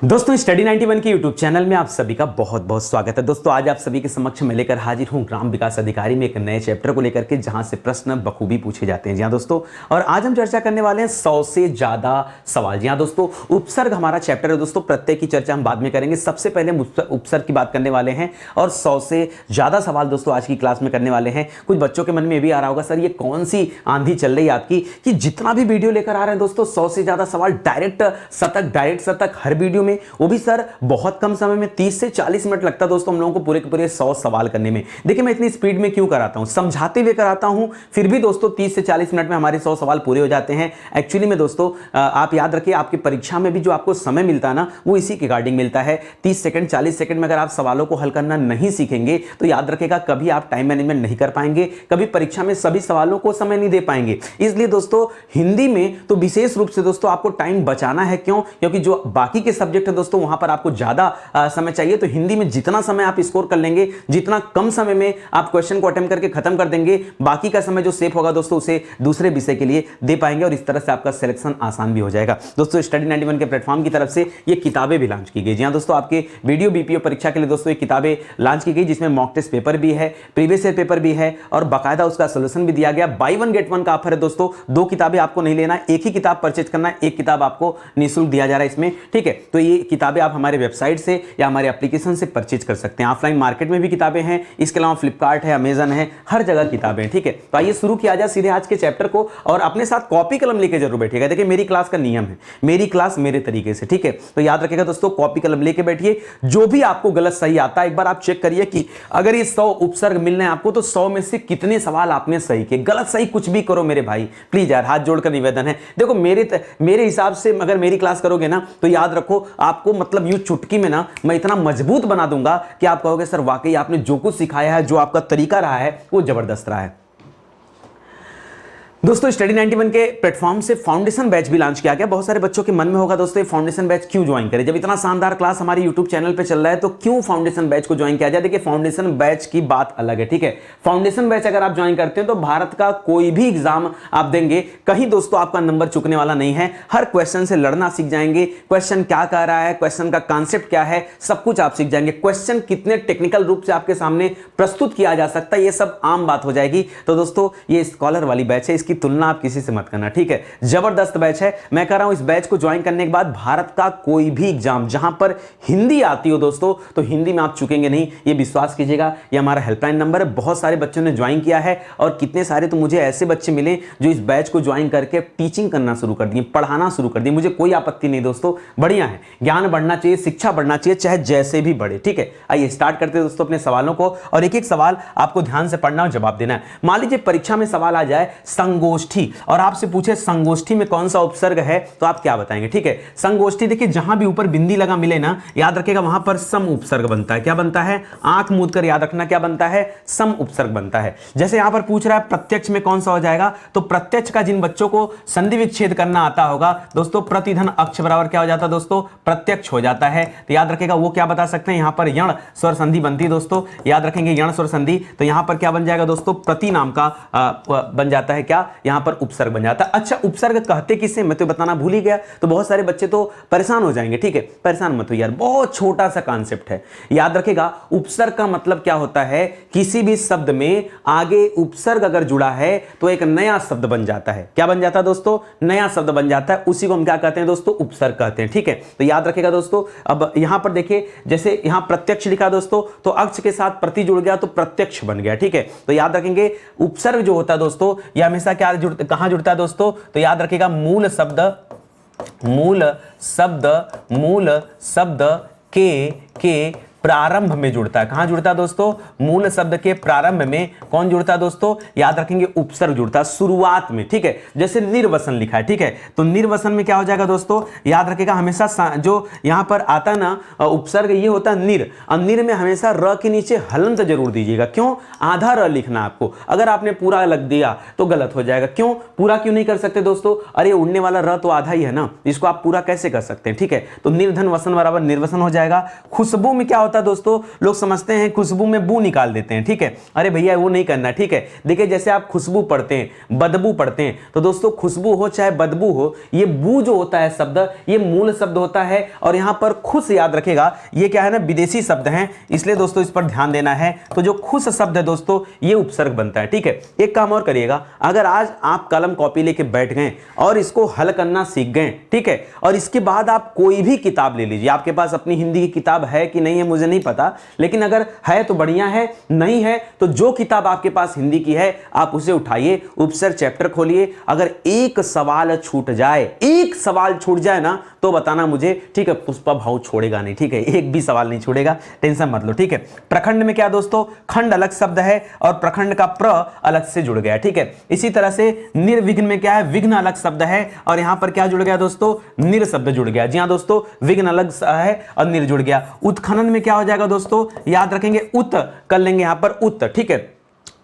दोस्तों स्टडी 91 के YouTube channel में आप सभी का बहुत बहुत स्वागत है। दोस्तों आज आप सभी के समक्ष मैं लेकर हाजिर हूं ग्राम विकास अधिकारी में एक नए चैप्टर को लेकर के, जहां से प्रश्न बखूबी पूछे जाते हैं। जी हां दोस्तों, और आज हम चर्चा करने वाले हैं 100 से ज्यादा सवाल। जी हां दोस्तों, उपसर्ग हमारा चैप्टर है। दोस्तों प्रत्येक की चर्चा हम बाद में करेंगे, सबसे पहले हम उपसर्ग की बात करने वाले हैं और 100 से ज्यादा सवाल दोस्तों आज की क्लास में करने वाले हैं। कुछ बच्चों के मन में ये भी आ रहा होगा, सर ये कौन सी आंधी चल रही है आपकी कि जितना भी वीडियो लेकर आ रहे हैं दोस्तों 100 से ज्यादा सवाल डायरेक्ट शतक हर वीडियो में, वो भी सर बहुत कम समय में 30 से 40 मिनट लगता है दोस्तों हम लोगों को पूरे के पूरे 100 सवाल करने में। देखिए मैं इतनी स्पीड में क्यों कराता हूं, समझाते हुए कराता हूं, फिर भी दोस्तों 30 से 40 मिनट में हमारे 100 सवाल पूरे हो जाते हैं। एक्चुअली में दोस्तों आप याद रखिए, आपकी परीक्षा में भी जो आपको समय मिलता है ना, वो इसी के रिगार्डिंग मिलता है। 30 सेकंड 40 सेकंड में अगर आप सवालों को हल करना नहीं सीखेंगे तो याद रखेगा कभी आप टाइम मैनेजमेंट नहीं कर पाएंगे, कभी परीक्षा में सभी सवालों को समय नहीं दे पाएंगे। इसलिए दोस्तों हिंदी में तो विशेष रूप से दोस्तों आपको टाइम बचाना है। क्यों? क्योंकि जो बाकी के सब्जेक्ट है दोस्तों वहां पर आपको ज्यादा समय चाहिए, तो हिंदी में जितना समय आप स्कोर कर लेंगे, जितना कम समय में आप क्वेश्चन को अटेम्प्ट करके खत्म कर देंगे, बाकी का समय जो सेव होगा दोस्तों उसे दूसरे विषय के लिए दे पाएंगे और इस तरह से आपका सिलेक्शन आसान भी हो जाएगा। दोस्तों स्टडी 91 के प्लेटफॉर्म की तरफ से ये किताबें भी लॉन्च की गई। जी हां दोस्तों, आपके वीडियो बीपीओ परीक्षा के लिए दोस्तों ये किताबें लॉन्च की गई, जिसमें मॉक टेस्ट पेपर भी है, प्रीवियस ईयर पेपर भी है और बाकायदा उसका सोल्यूशन भी दिया गया। बाय वन गेट वन का ऑफर है दोस्तों, 2 किताबें आपको नहीं लेना, एक ही किताब परचेज करना है, एक किताब आपको निःशुल्क दिया जा रहा है इसमें। ठीक है, तो ये किताबें आप हमारे वेबसाइट से या हमारे एप्लीकेशन से परचेज कर सकते हैं। ऑफलाइन मार्केट में भी किताबें हैं, इसके अलावा फ्लिपकार्ट है, अमेजन है, हर जगह किताबें। ठीक है, तो आइए शुरू किया जाए सीधे आज के चैप्टर को, और अपने साथ कॉपी कलम लेके जरूर बैठिएगा। देखिए मेरी क्लास का नियम है, मेरी क्लास मेरे तरीके से। ठीक है, तो याद रखिएगा दोस्तों, कॉपी कलम लेके बैठिए। जो भी आपको गलत सही आता है एक बार आप चेक करिए कि अगर ये 100 उपसर्ग मिलने आपको तो 100 में से कितने सवाल आपने सही किए। गलत सही कुछ भी करो मेरे भाई, प्लीज यार हाथ जोड़कर निवेदन है। देखो मेरे हिसाब से अगर मेरी क्लास करोगे ना तो याद रखो आपको मतलब यूं चुटकी में ना मैं इतना मजबूत बना दूंगा कि आप कहोगे सर वाकई आपने जो कुछ सिखाया है, जो आपका तरीका रहा है वो जबरदस्त रहा है। दोस्तों स्टडी 91 के प्लेटफॉर्म से फाउंडेशन बैच भी लॉन्च किया गया। बहुत सारे बच्चों के मन में होगा दोस्तों ये फाउंडेशन बैच क्यों ज्वाइन करें, जब इतना शानदार क्लास हमारे यूट्यूब चैनल पे चल रहा है तो क्यों फाउंडेशन बैच को ज्वाइन किया जाए। देखिए फाउंडेशन बैच की बात अलग है। ठीक है, फाउंडेशन बैच अगर आप ज्वाइन करते हैं तो भारत का कोई भी एग्जाम आप देंगे, कहीं दोस्तों आपका नंबर चुकने वाला नहीं है। हर क्वेश्चन से लड़ना सीख जाएंगे, क्वेश्चन क्या कह रहा है, क्वेश्चन का कॉन्सेप्ट क्या है, सब कुछ आप सीख जाएंगे। क्वेश्चन कितने टेक्निकल रूप से आपके सामने प्रस्तुत किया जा सकता है, ये सब आम बात हो जाएगी। तो दोस्तों ये स्कॉलर वाली बैच है, इसकी तुलना आप किसी से मत करना। ठीक है, जबरदस्त बैच है। मैं कह रहा हूं इस बैच को ज्वाइन करने के बाद भारत का कोई भी एग्जाम जहां पर हिंदी आती हो दोस्तों तो हिंदी में आप चुकेंगे नहीं, ये विश्वास कीजिएगा। ये हमारा हेल्पलाइन नंबर है, बहुत सारे बच्चों ने ज्वाइन किया है और कितने सारे तो मुझे ऐसे बच्चे मिले जो इस बैच को ज्वाइन करके टीचिंग करना शुरू कर दिए, पढ़ाना शुरू कर दिए। मुझे कोई आपत्ति नहीं दोस्तों, बढ़िया है। ज्ञान बढ़ना चाहिए, शिक्षा बढ़ना चाहिए, चाहे जैसे भी बढ़े। ठीक है, आइए स्टार्ट करते हैं दोस्तों अपने सवालों को, और एक एक सवाल आपको ध्यान से पढ़ना और जवाब देना है। मान लीजिए परीक्षा में सवाल आ जाए संगोष्ठी और आपसे पूछे संगोष्ठी में कौन सा उपसर्ग है तो आप क्या बताएंगे। ठीक है, संगोष्ठी देखिए जहां भी ऊपर बिंदी लगा मिले ना, याद रखिएगा वहां पर सम उपसर्ग बनता है। क्या बनता है? आंख मूंद कर याद रखना, क्या बनता है? सम उपसर्ग बनता है। जैसे यहां पर पूछ रहा है प्रत्यक्ष में कौन सा हो जाएगा, तो प्रत्यक्ष का जिन बच्चों को संधि विच्छेद करना आता होगा दोस्तों, प्रतिधन अक्ष बराबर क्या हो जाता है दोस्तों? प्रत्यक्ष हो जाता है। तो याद रखिएगा वो क्या बता सकते हैं, यहां पर यण स्वर संधि बनती है दोस्तों, याद रखेंगे यण स्वर संधि। तो यहां पर क्या बन जाएगा दोस्तों? प्रति नाम का बन जाता है, क्या यहां पर उपसर्ग बन जाता है। अच्छा उपसर्ग कहते किसे, मैं तो बताना भूल ही गया, तो बहुत सारे बच्चे तो परेशान हो जाएंगे। ठीक है, परेशान मत हो यार, बहुत छोटा सा कॉन्सेप्ट है। याद रखेगा उपसर्ग का मतलब क्या होता है, किसी भी शब्द में आगे उपसर्ग अगर जुड़ा है तो एक नया शब्द बन जाता है। क्या बन जाता है दोस्तों? नया शब्द बन जाता है, उसी को हम क्या कहते हैं दोस्तों? उपसर्ग कहते हैं। ठीक है, तो याद रखेगा दोस्तों। अब यहां पर देखिए जैसे यहां प्रत्यक्ष लिखा दोस्तों, तो अक्ष के साथ प्रति जुड़ गया तो प्रत्यक्ष बन गया। ठीक है, तो याद रखेंगे उपसर्ग जो होता है दोस्तों यह हमेशा कहां जुड़ता है दोस्तों? तो याद रखिएगा मूल शब्द के प्रारंभ में जुड़ता है। कहां जुड़ता है दोस्तों? मूल शब्द के प्रारंभ में कौन जुड़ता है दोस्तों? याद रखेंगे उपसर्ग जुड़ता है शुरुआत में। ठीक है, जैसे निर्वसन लिखा है। ठीक है, तो निर्वसन में क्या हो जाएगा दोस्तों? याद रखेगा हमेशा जो यहां पर आता है ना उपसर्ग, ये होता है निर, और निर में हमेशा र के नीचे हलंत जरूर दीजिएगा। क्यों? आधा र लिखना आपको, अगर आपने पूरा लग दिया तो गलत हो जाएगा। क्यों पूरा क्यों नहीं कर सकते दोस्तों? अरे उड़ने वाला र तो आधा ही है ना, इसको आप पूरा कैसे कर सकते हैं। ठीक है, तो निर्धन वसन बराबर निर्वसन हो जाएगा। खुशबू में क्या होता होता है दोस्तों, लोग समझते हैं खुशबू में बू निकाल देते हैं, ठीक है। अरे भैया वो नहीं करना, ठीक है। देखिए जैसे आप खुशबू पढ़ते हैं, बदबू पढ़ते हैं, तो दोस्तों खुशबू हो चाहे बदबू हो, ये बू जो होता है शब्द, ये मूल शब्द होता है। और यहां पर खुश याद रखेगा, ये क्या है ना, विदेशी शब्द है, इसलिए दोस्तों इस पर ध्यान देना है। तो जो खुश शब्द है दोस्तों, ये उपसर्ग बनता है, ठीक है। एक काम और करिएगा, अगर आज आप कलम कॉपी लेके बैठ गए और इसको हल करना सीख गए, ठीक है, और इसके बाद आप कोई भी किताब ले लीजिए, आपके पास अपनी हिंदी की किताब है कि नहीं है मुझे नहीं पता, लेकिन अगर है तो बढ़िया है, नहीं है तो जो किताब आपके पास हिंदी की है आप उसे उठाइए, उपसर्ग चैप्टर खोलिए। अगर एक सवाल छूट जाए, एक सवाल छूट जाए ना, तो बताना मुझे, ठीक है। पुष्पा भाव छोड़ेगा नहीं, ठीक है, एक भी सवाल नहीं छोड़ेगा, टेंशन मत लो, ठीक है। प्रखंड में क्या दोस्तों, खंड अलग शब्द है और प्रखंड का प्र अलग से जुड़ गया, ठीक है। इसी तरह से निर्विघ्न में क्या है, विघ्न अलग शब्द है और यहां पर क्या जुड़ गया दोस्तों, निर शब्द जुड़ गया। जी हां दोस्तों, विघ्न अलग है और निर जुड़ गया। उत्खनन में क्या हो जाएगा दोस्तों, याद रखेंगे, उत कर लेंगे यहां पर उत, ठीक है।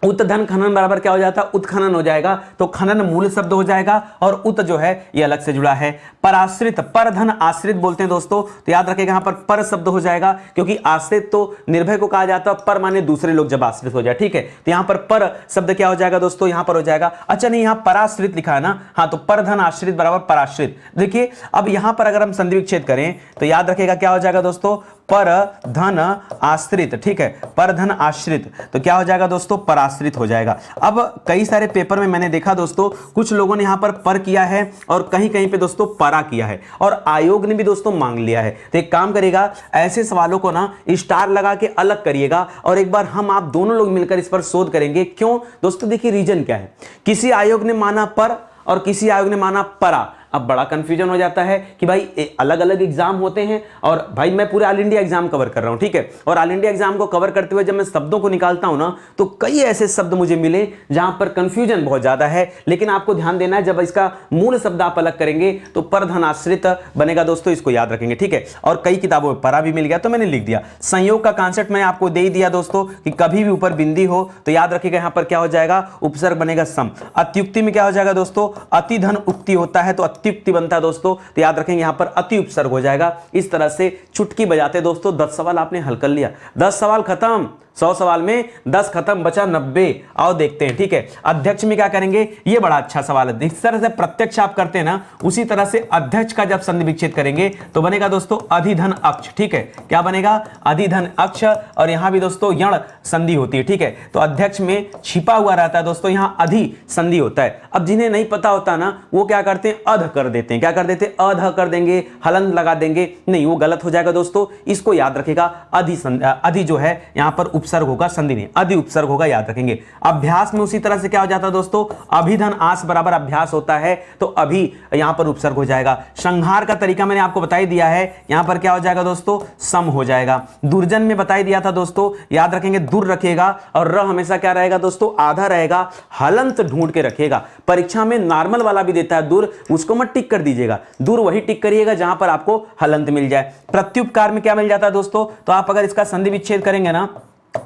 उत धन खनन बराबर क्या हो जाता है, उत्खनन हो जाएगा, तो खनन मूल शब्द हो जाएगा और उत जो है ये अलग से जुड़ा है। पराश्रित, पर धन आश्रित बोलते हैं दोस्तों, तो याद रखिएगा यहां पर शब्द हो जाएगा, क्योंकि आश्रित तो निर्भय को कहा जाता है, पर माने दूसरे लोग जब आश्रित हो जाए, ठीक है। तो यहां पर शब्द क्या हो जाएगा दोस्तों, यहां पर हो जाएगा, अच्छा नहीं यहां पराश्रित लिखा है ना, हाँ, तो पर धन आश्रित बराबर पराश्रित। देखिए अब यहां पर अगर हम संधि विच्छेद करें तो याद रखिएगा क्या हो जाएगा दोस्तों, पर धन आश्रित, ठीक है, पर धन आश्रित, तो क्या हो जाएगा दोस्तों, पराश्रित हो जाएगा। अब कई सारे पेपर में मैंने देखा दोस्तों, कुछ लोगों ने यहां पर किया है और कहीं कहीं पे दोस्तों परा किया है, और आयोग ने भी दोस्तों मांग लिया है। तो एक काम करेगा, ऐसे सवालों को ना स्टार लगा के अलग करिएगा और एक बार हम आप दोनों लोग मिलकर इस पर शोध करेंगे। क्यों दोस्तों, देखिए रीजन क्या है, किसी आयोग ने माना पर और किसी आयोग ने माना परा। अब बड़ा कंफ्यूजन हो जाता है कि भाई अलग अलग एग्जाम होते हैं, और भाई मैं पूरे ऑल इंडिया एग्जाम कवर कर रहा हूं, ठीक है, और ऑल इंडिया एग्जाम को कवर करते हुए जब मैं शब्दों को निकालता हूं ना, तो कई ऐसे शब्द मुझे मिले जहां पर कंफ्यूजन बहुत ज्यादा है। लेकिन आपको ध्यान देना है, जब इसका मूल शब्द आप अलग करेंगे तो परधनाश्रित बनेगा दोस्तों, इसको याद रखेंगे, ठीक है। और कई किताबों में परा भी मिल गया तो मैंने लिख दिया। संयोग का कॉन्सेप्ट मैंने आपको दे ही दिया दोस्तों, कि कभी भी ऊपर बिंदी हो तो याद रखिएगा यहां पर क्या हो जाएगा, उपसर्ग बनेगा सम। अत्युक्ति में क्या हो जाएगा दोस्तों, अति धन उक्ति होता है तो अत्युक्ति बनता है दोस्तों, तो याद रखेंगे यहां पर अति उपसर्ग हो जाएगा। इस तरह से चुटकी बजाते दोस्तों 10 सवाल आपने हल कर लिया, 10 सवाल खत्म, 100 सवाल में 10 खत्म, बचा 90। आओ देखते हैं, ठीक है। अध्यक्ष में क्या करेंगे, ये बड़ा अच्छा सवाल है। जिस तरह से प्रत्यक्ष आप करते हैं ना, उसी तरह से अध्यक्ष का जब संधि विच्छेद करेंगे तो बनेगा दोस्तों अधिधन अक्ष, ठीक है। क्या बनेगा, अधिधन अक्ष, और यहां भी दोस्तों यण संधि होती है, ठीक है। तो अध्यक्ष में छिपा हुआ रहता है दोस्तों, यहां अधि संधि होता है। अब जिन्हें नहीं पता होता ना, वो क्या करते हैं, अध कर देते हैं। क्या कर देते हैं, अध कर देंगे, हलंत लगा देंगे, नहीं वो गलत हो जाएगा दोस्तों। इसको याद रखेगा, अधि जो है यहां पर उपसर्ग होगा, संधि नहीं, अधि उपसर्ग होगा, याद रखेंगे। अभ्यास में उसी तरह से क्या हो जाता है दोस्तों, अभिधन आस बराबर अभ्यास होता है, तो अभी यहां पर उपसर्ग हो जाएगा। संहार का तरीका मैंने आपको बता ही दिया है, यहां पर क्या हो जाएगा दोस्तों, सम हो जाएगा। दुर्जन में बता ही दिया था दोस्तों, याद रखेंगे दुर रखेगा और र हमेशा क्या रहेगा दोस्तों, आधा रहेगा, हलंत ढूंढ के रखेगा। परीक्षा में नॉर्मल वाला भी देता है दूर, उसको मत टिक कर दीजिएगा, दूर वही टिक करिएगा जहां पर आपको हलंत मिल जाए। प्रत्युपकार में क्या मिल जाता है दोस्तों, तो आप अगर इसका संधि विच्छेद करेंगे ना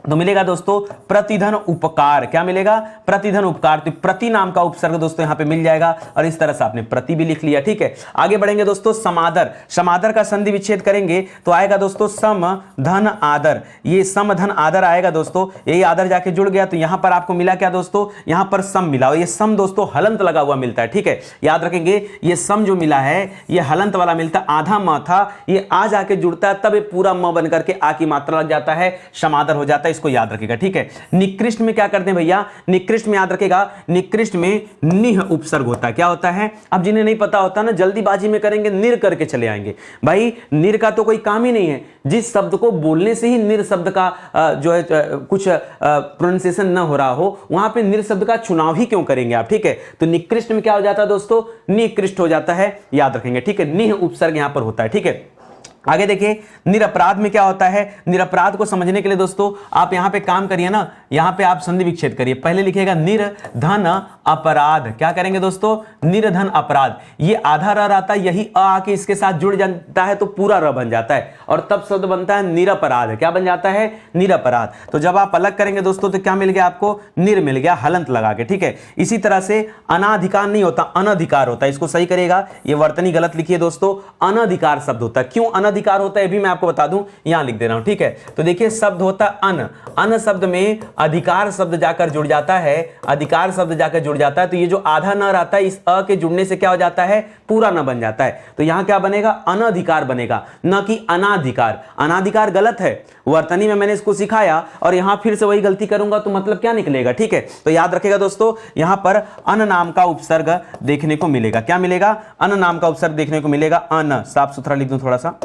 तो मिलेगा दोस्तों प्रतिधन उपकार। क्या मिलेगा, प्रतिधन उपकार, तो प्रति नाम का उपसर्ग दोस्तों यहां पे मिल जाएगा, और इस तरह से आपने प्रति भी लिख लिया, ठीक है। आगे बढ़ेंगे दोस्तों, समादर, समादर का संधि विच्छेद करेंगे तो आएगा दोस्तों सम धन आदर। ये सम धन आदर आएगा दोस्तों, यही आदर जाके जुड़ गया, तो यहां पर आपको मिला क्या दोस्तों, यहां पर सम मिला, और ये सम दोस्तों हलंत लगा हुआ मिलता है, ठीक है। याद रखेंगे ये सम जो मिला है ये हलंत वाला मिलता है, आधा म था, ये आ जाके जुड़ता है, तब ये पूरा म बन करके आ की मात्रा लग जाता है, समादर हो जाता है, इसको याद रखेगा, ठीक है। निकृष्ट में क्या करते हैं भैया, निकृष्ट में याद रखेगा, निकृष्ट में निह उपसर्ग होता है। क्या होता है, अब जिन्हें नहीं पता होता ना, जल्दीबाजी में करेंगे, निर करके चले आएंगे। भाई निर का तो कोई काम ही नहीं है, जिस शब्द को बोलने से ही निर शब्द का जो है कुछ प्रोनाउंसिएशन ना हो रहा हो, वहां पे निर शब्द का चुनाव ही क्यों करेंगे आप, ठीक है। तो निकृष्ट में क्या हो जाता है दोस्तों, निकृष्ट हो जाता है, याद रखेंगे, ठीक है। निह उपसर्ग यहां पर होता है, ठीक है। आगे देखिए, निरपराध में क्या होता है, निरपराध को समझने के लिए दोस्तों आप यहां पे काम करिए ना, यहां पे आप संधि विच्छेद करिए। पहले लिखिएगा निर धन अपराध। क्या करेंगे दोस्तों? निर्धन अपराध। ये आधा र रहता है, यही अ आके इसके साथ जुड़ जाता है तो पूरा र बन जाता है और तब शब्द बनता है निरपराध। क्या बन जाता है? निरपराध। तो जब आप अलग करेंगे दोस्तों तो क्या मिल गया आपको? निर मिल गया हलंत लगा के। ठीक है, इसी तरह से अनाधिकार नहीं होता, अनधिकार होता है। इसको सही करेगा, ये वर्तनी गलत लिखिए दोस्तों, अनधिकार शब्द होता है। क्यों अनधिकार होता है ये भी मैं आपको बता दूं, यहां लिख दे रहा हूं। ठीक है, तो देखिए शब्द होता है अन, अन शब्द में अधिकार शब्द जाकर जुड़ जाता है, अधिकार शब्द जाकर जुड़ जाता है तो ये जो आधा न रहता है इस अ के जुड़ने से क्या हो जाता है? पूरा न बन जाता है। तो यहां क्या बनेगा? अनधिकार बनेगा, न कि अनाधिकार। अनाधिकार गलत है, वर्तनी में मैंने इसको सिखाया और यहां फिर से वही गलती करूंगा तो मतलब क्या निकलेगा? ठीक है, तो याद रखिएगा दोस्तों, यहां पर अन नाम का उपसर्ग देखने को मिलेगा। क्या मिलेगा? अन नाम का उपसर्ग देखने को मिलेगा। अन, साफ सुथरा लिख दूं थोड़ा सा,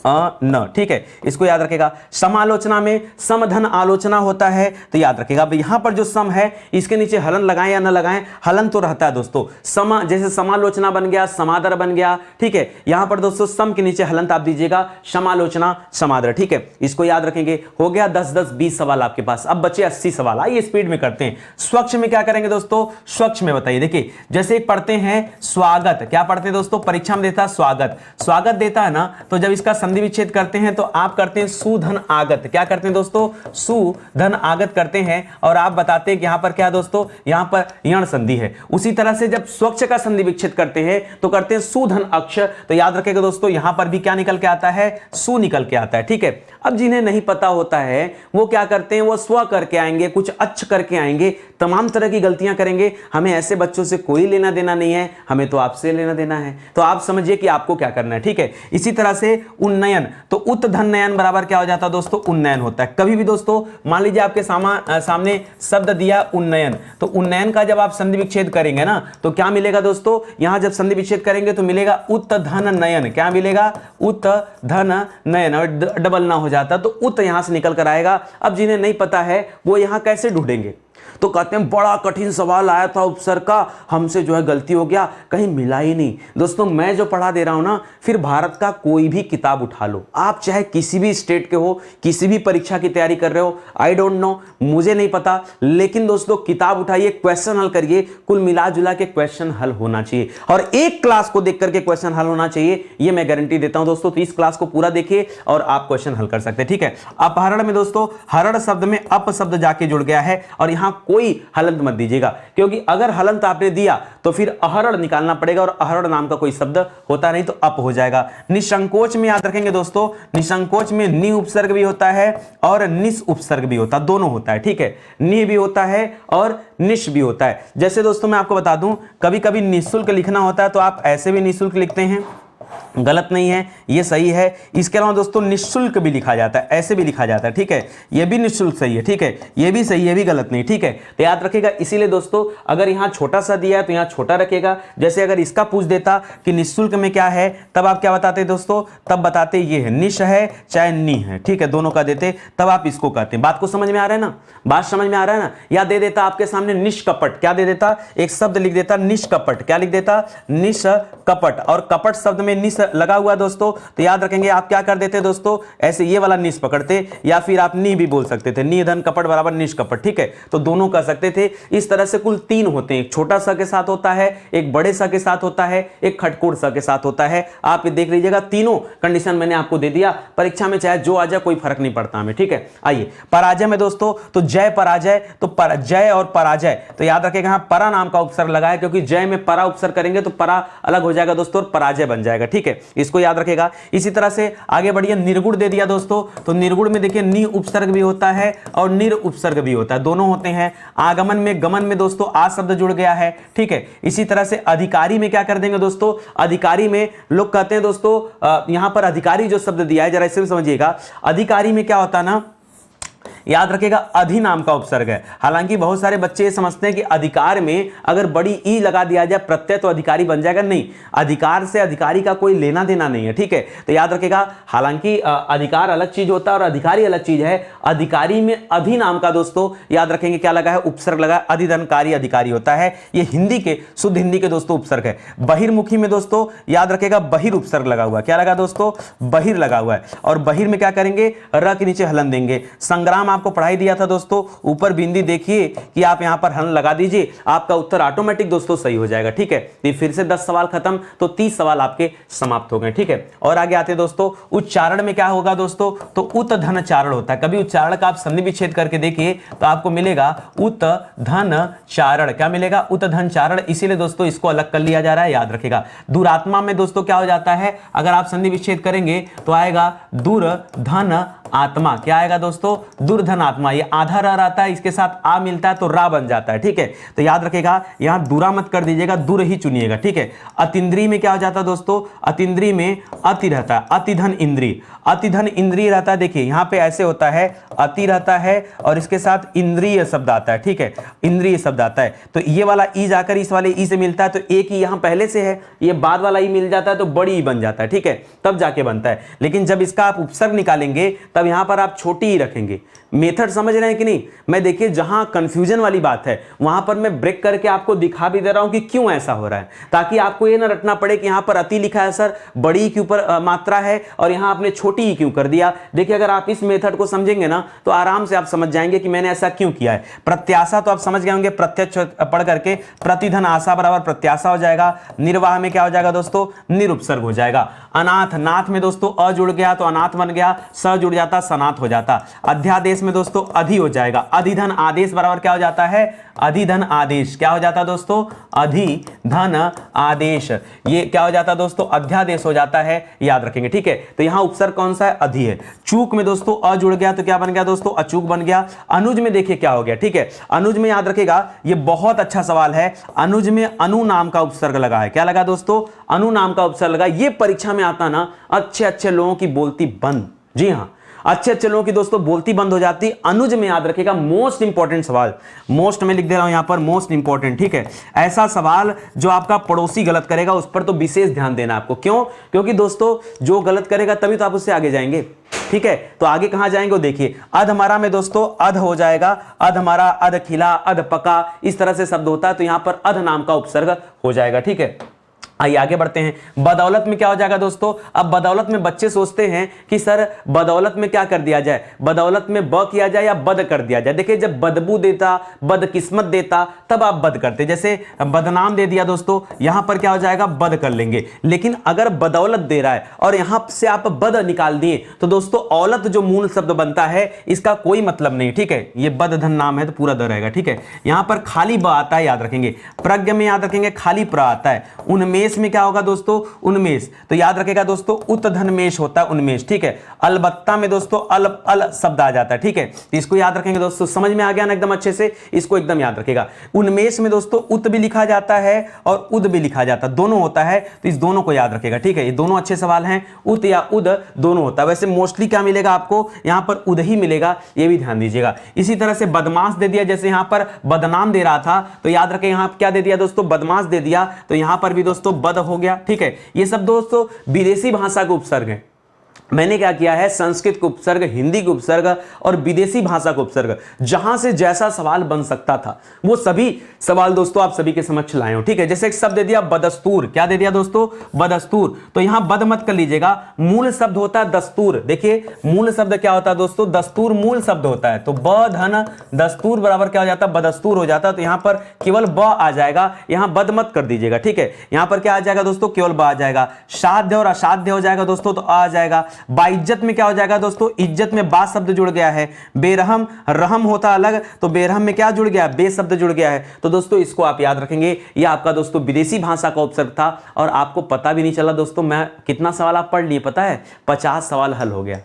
न। ठीक है, इसको याद रखेगा। समालोचना में समधन आलोचना होता है तो याद रखेगा अब यहां पर जो सम है इसके नीचे हलन लगाएं या न लगाएं, हलन तो रहता है दोस्तों। समा जैसे समालोचना बन गया, समादर बन गया। ठीक है, यहां पर दोस्तों सम के नीचे हलंत आप दीजिएगा, समालोचना समादर। ठीक है, इसको याद रखेंगे। हो गया 10-10-20 सवाल आपके पास, अब बचे 80 सवाल। आइए स्पीड में करते हैं। स्वच्छ में क्या करेंगे दोस्तों? स्वच्छ में बताइए, देखिए जैसे एक पढ़ते हैं स्वागत, क्या पढ़ते हैं दोस्तों? परीक्षा में देता है स्वागत, स्वागत देता है ना, तो जब इसका संधि विच्छेद करते हैं तो आप करते हैं सुधन आगत। क्या करते हैं दोस्तों? सुधन आगत करते हैं और आप बताते हैं कि यहां पर क्या दोस्तों? यहां पर यण संधि है। उसी तरह से जब स्वच्छ का संधि विच्छेद करते हैं तो करते हैं सुधन अक्ष। तो याद रखिएगा दोस्तों, यहां पर भी क्या निकल के आता है? सु निकल के आता है। ठीक है, अब जिन्हें नहीं पता होता है वो क्या करते हैं? वो स्व करके आएंगे, कुछ अच्छ करके आएंगे, तमाम तरह की गलतियां करेंगे। हमें ऐसे बच्चों से कोई लेना देना नहीं है, हमें तो आपसे लेना देना है। तो आप समझिए कि आपको क्या करना है। ठीक है, इसी तरह से उन्नयन, तो उत धन नयन बराबर क्या हो जाता है दोस्तों? उन्नयन होता है। कभी भी दोस्तों मान लीजिए आपके सामने शब्द दिया उन्नयन, तो उन्नयन का जब आप संधि विच्छेद करेंगे ना तो क्या मिलेगा दोस्तों? यहां जब संधि विच्छेद करेंगे तो मिलेगा उत धन नयन। क्या मिलेगा? उत धन नयन, और डबल ना हो जाता तो उत यहां से निकल कर आएगा। अब जिन्हें नहीं पता है वो यहां कैसे ढूंढेंगे? तो कहते हैं बड़ा कठिन सवाल आया था उपसर्ग का, हमसे जो है गलती हो गया, कहीं मिला ही नहीं। दोस्तों मैं जो पढ़ा दे रहा हूं ना, फिर भारत का कोई भी किताब उठा लो, आप चाहे किसी भी स्टेट के हो, किसी भी परीक्षा की तैयारी कर रहे हो, आई डोंट नो, मुझे नहीं पता, लेकिन दोस्तों किताब उठाइए, क्वेश्चन हल करिए, कुल मिला जुला के क्वेश्चन हल होना चाहिए और एक क्लास को देख करके क्वेश्चन हल होना चाहिए, ये मैं गारंटी देता हूं दोस्तों। तो इस क्लास को पूरा देखिए और आप क्वेश्चन हल कर सकते हैं। ठीक है, अपहरण में दोस्तों हरण शब्द में अप शब्द जाके जुड़ गया है और यहां कोई हलंत मत दीजिएगा, क्योंकि अगर हलंत आपने दिया तो फिर अहरण निकालना पड़ेगा और अहरण नाम का कोई शब्द होता नहीं तो अप हो जाएगा। निसंकोच में याद रखेंगे दोस्तों, निसंकोच में नि उपसर्ग भी होता है और निस उपसर्ग भी होता है, दोनों होता है। ठीक है, नि भी होता है और निश भी होता है। जैसे दोस्तों मैं आपको बता दूं, कभी कभी निःशुल्क लिखना होता है तो आप ऐसे भी निःशुल्क लिखते हैं, गलत नहीं है, ये सही है। इसके अलावा दोस्तों निःशुल्क भी लिखा जाता है, ऐसे भी लिखा जाता है। ठीक है, ये भी निःशुल्क सही है। ठीक है, ये भी सही है, भी गलत नहीं। ठीक है, तो याद रखिएगा। इसीलिए दोस्तों अगर यहां छोटा सा दिया है तो यहां छोटा रखिएगा। जैसे अगर इसका पूछ देता कि निःशुल्क में क्या है, तब आप क्या बताते दोस्तों? तब बताते ये है, निश है चाहे नी है। ठीक है, दोनों का देते, तब आप इसको कहते हैं। बात को समझ में आ रहा है ना? बात समझ में आ रहा है ना? या दे देता आपके सामने निष्कपट, क्या दे देता? एक शब्द लिख देता निष्कपट, क्या लिख देता? निष्कपट, और कपट शब्द में निश लगा हुआ दोस्तों, तो याद रखेंगे आप क्या कर देते दोस्तों? ऐसे ये वाला निश पकड़ते, या फिर आप नी भी बोल सकते थे, नी धन कपट बराबर निष्कपट। ठीक है, तो दोनों कर सकते थे। इस तरह से कुल 3 होते हैं, एक छोटा सा के साथ होता है, एक बड़े सा के साथ होता है, एक खटकोड़ सा के साथ होता है। आप ये देख लीजिएगा, तीनों कंडीशन मैंने आपको दे दिया। परीक्षा में चाहे जो आ जाए कोई फर्क नहीं पड़ता हमें। ठीक है, आइए पराजय में दोस्तों, तो जय पराजय, तो जय और पराजय, तो याद रखेगा यहां परा नाम का उपसर्ग लगाया, क्योंकि जय में परा उपसर्ग करेंगे तो परा अलग हो जाएगा दोस्तों और पराजय बन जाएगा। ठीक है, इसको याद रखेगा। इसी तरह से आगे बढ़िए, निर्गुण दे दिया दोस्तों, तो निर्गुण में देखिए नि उपसर्ग भी होता है और निर उपसर्ग भी होता है, दोनों होते हैं। आगमन में गमन में दोस्तों आ शब्द जुड़ गया है। ठीक है, इसी तरह से अधिकारी में क्या कर देंगे दोस्तों? अधिकारी में लोग कहते हैं दोस्तों, यहां पर अधिकारी जो शब्द दिया है जरा इसे भी समझिएगा। अधिकारी में क्या होता है ना, याद रखिएगा अधि नाम का उपसर्ग है। हालांकि बहुत सारे बच्चे ये समझते हैं कि अधिकार में अगर बड़ी ई लगा दिया जाए प्रत्यय तो अधिकारी बन जाएगा, नहीं, अधिकार से अधिकारी का कोई लेना देना नहीं है। ठीक है, तो याद रखिएगा, हालांकि अधिकार अलग चीज होता है और अधिकारी अलग चीज है। अधिकारी में अधि नाम का दोस्तों याद रखेंगे क्या लगा है? उपसर्ग लगा, अधिधनकारी अधिकारी होता है। ये हिंदी के, शुद्ध हिंदी के दोस्तों उपसर्ग है। बहिर्मुखी में दोस्तों याद रखेगा बहिर उपसर्ग लगा हुआ है, क्या लगा दोस्तों? बहिर लगा हुआ है। और बहिर में क्या करेंगे? र के नीचे हलन देंगे। संग्राम आप आपको पढ़ाई दिया था दोस्तों, ऊपर बिंदी देखिए कि आप यहां पर हल लगा दीजिए, आपका उत्तर ऑटोमेटिक दोस्तों सही हो जाएगा। ठीक है, तो फिर से 10 सवाल खत्म, तो 30 सवाल आपके समाप्त हो गए। ठीक है, और आगे आते हैं दोस्तों, उच्चारण में क्या होगा दोस्तों, तो उत धन चारण होता है। कभी उच्चारण का आप संधि विच्छेद करके देखिए तो आपको मिलेगा उत धन चारण। क्या मिलेगा, उत धन चारण, इसीलिए दोस्तों इसको अलग कर लिया जा रहा है, याद रखेगा। दुरात्मा में दोस्तों क्या हो जाता है, अगर आप संधि विच्छेद करेंगे तो आएगा दुर धन आत्मा। क्या आएगा दोस्तों, दुर्धन आत्मा। ये आधा र रहता है, इसके साथ आ मिलता है तो रा बन जाता है। ठीक है, तो याद रखेगा, यहां दूरा मत कर दीजिएगा, दूर ही चुनिएगा। ठीक है, अतिंद्री में क्या हो जाता है दोस्तों, अतिंद्री में अति रहता है, अतिधन इंद्री, अतिधन इंद्रिय रहता है। देखिए यहां पे ऐसे होता है, अति रहता है और इसके साथ इंद्रिय शब्द आता है। ठीक है, इंद्रिय शब्द आता है, तो ये वाला ई जाकर इस वाले ई से मिलता है, तो एक ही यहां पहले से है, ये बाद वाला ई मिल जाता है तो बड़ी ई बन जाता है। ठीक है, तब जाके बनता है। लेकिन जब इसका आप उपसर्ग निकालेंगे तब यहां पर आप छोटी ही रखेंगे। मेथड समझ रहे हैं कि नहीं? मैं देखिए जहां कंफ्यूजन वाली बात है वहां पर मैं ब्रेक करके आपको दिखा भी दे रहा हूं कि क्यों ऐसा हो रहा है, ताकि आपको ये ना रटना पड़े कि यहां पर अति लिखा है सर, बड़ी के ऊपर मात्रा है और यहां आपने छोटी ही क्यों कर दिया। देखिए अगर आप इस मेथड को समझेंगे ना तो आराम से आप समझ जाएंगे कि मैंने ऐसा क्यों किया है। प्रत्याशा तो आप समझ गए होंगे, प्रत्यक्ष पढ़ करके, प्रतिधन आशा बराबर प्रत्याशा हो जाएगा। निर्वाह में क्या हो जाएगा दोस्तों, निरुपसर्ग हो जाएगा। अनाथ, नाथ में दोस्तों अ जुड़ गया तो अनाथ बन गया, स जुड़ जाता सनाथ हो जाता। अध्यादेश में दोस्तों अधि हो जाएगा, अधिधन आदेश बराबर क्या हो जाता है, अधिधन आदेश। क्या हो जाता है दोस्तों, अधिधन आदेश। ये क्या हो जाता है दोस्तों, अध्यादेश हो जाता है, याद रखेंगे। ठीक है, तो यहां उपसर्ग कौन सा है, अधि है। चूक में दोस्तों अ जुड़ गया तो क्या बन गया दोस्तों, अचूक बन गया। अनुज में देखिए क्या हो गया। ठीक है, अनुज में याद रखेगा, ये बहुत अच्छा सवाल है। अनुज में अनु नाम का उपसर्ग लगा है। क्या लगा दोस्तों, अनु नाम का उपसर्ग लगा। ये परीक्षा में आता ना, अच्छे अच्छे लोगों की बोलती बंद, जी हां, अच्छे अच्छे लोगों की दोस्तों बोलती बंद हो जाती। अनुज में याद रखेगा, मोस्ट इंपॉर्टेंट सवाल, मोस्ट में लिख दे रहा हूं यहां पर, मोस्ट इंपॉर्टेंट। ठीक है, ऐसा सवाल जो आपका पड़ोसी गलत करेगा उस पर तो विशेष ध्यान देना आपको। क्यों, क्योंकि दोस्तों जो गलत करेगा तभी तो आप उससे आगे जाएंगे। ठीक है, तो आगे कहां जाएंगे वो देखिए। अध हमारा में दोस्तों अध हो जाएगा, अध हमारा, अध खिला, अध पका, इस तरह से शब्द होता है, तो यहां पर अध नाम का उपसर्ग हो जाएगा। ठीक है, आइए आगे बढ़ते हैं। बदौलत में क्या हो जाएगा दोस्तों, अब बदौलत में बच्चे सोचते हैं कि सर बदौलत में क्या कर दिया जाए, बदौलत में ब किया जाए या बद कर दिया जाए। देखिए जब बदबू देता, बदकिस्मत देता, तब आप बद करते। जैसे बदनाम दे दिया दोस्तों, यहां पर क्या हो जाएगा, बद कर लेंगे। लेकिन अगर बदौलत दे रहा है और यहां से आप बद निकाल दिए तो दोस्तों औलत जो मूल शब्द बनता है इसका कोई मतलब नहीं। ठीक है, ये बद धन नाम है तो पूरा द रहेगा। ठीक है, यहां पर खाली ब आता है, याद रखेंगे। प्रज्ञ में याद रखेंगे खाली प्र आता है। उन्मेष में क्या होगा दोस्तों, उन्मेष, तो याद रखेगा दोस्तों उत धनमेष होता है, उन्मेष। ठीक है, अलबत्ता में दोस्तों अल अल शब्द आ जाता है। ठीक है, तो इसको याद रखेंगे दोस्तों, समझ में आ गया ना एकदम अच्छे से, इसको एकदम याद रखेगा। उन्मेष में दोस्तों उत भी लिखा जाता है और उद भी लिखा जाता है, दोनों होता है, तो इस दोनों को याद रखेगा। ठीक है, ये दोनों अच्छे सवाल हैं, उत या उद दोनों होता है। वैसे मोस्टली क्या मिलेगा आपको, यहां पर उद ही मिलेगा, ये भी ध्यान दीजिएगा। इसी तरह से बदमाश दे दिया, जैसे यहां पर बदनाम दे रहा था तो याद रखें यहां क्या दे दिया दोस्तों, बदमाश दे दिया, तो यहां पर भी दोस्तों बद हो गया। ठीक है, ये सब दोस्तों विदेशी भाषा के उपसर्ग हैं। मैंने क्या किया है, संस्कृत को उपसर्ग, हिंदी को उपसर्ग और विदेशी भाषा को उपसर्ग, जहां से जैसा सवाल बन सकता था वो सभी सवाल दोस्तों आप सभी के समक्ष लाए हो। ठीक है, जैसे एक शब्द दे दिया बदस्तूर, क्या दे दिया दोस्तों, बदस्तूर, तो यहां बद मत कर लीजिएगा, मूल शब्द होता है दस्तूर। देखिए मूल शब्द क्या होता है दोस्तों, दस्तूर मूल शब्द होता है, तो ब धन दस्तूर बराबर क्या हो जाता है, बदस्तूर हो जाता है। तो यहां पर केवल ब आ जाएगा, यहां बद मत कर दीजिएगा। ठीक है, यहां पर क्या आ जाएगा दोस्तों, केवल ब आ जाएगा। साध्य और असाध्य हो जाएगा दोस्तों, तो आ जाएगा। बाइज्जत में क्या हो जाएगा दोस्तों, इज्जत में बा शब्द जुड़ गया है। बेरहम, रहम होता अलग, तो बेरहम में क्या जुड़ गया, बे शब्द जुड़ गया है। तो दोस्तों इसको आप याद रखेंगे, ये आपका दोस्तों विदेशी भाषा का उपसर्ग था और आपको पता भी नहीं चला दोस्तों। मैं कितना सवाल आप पढ़ लिए पता है, 50 सवाल हल हो गया।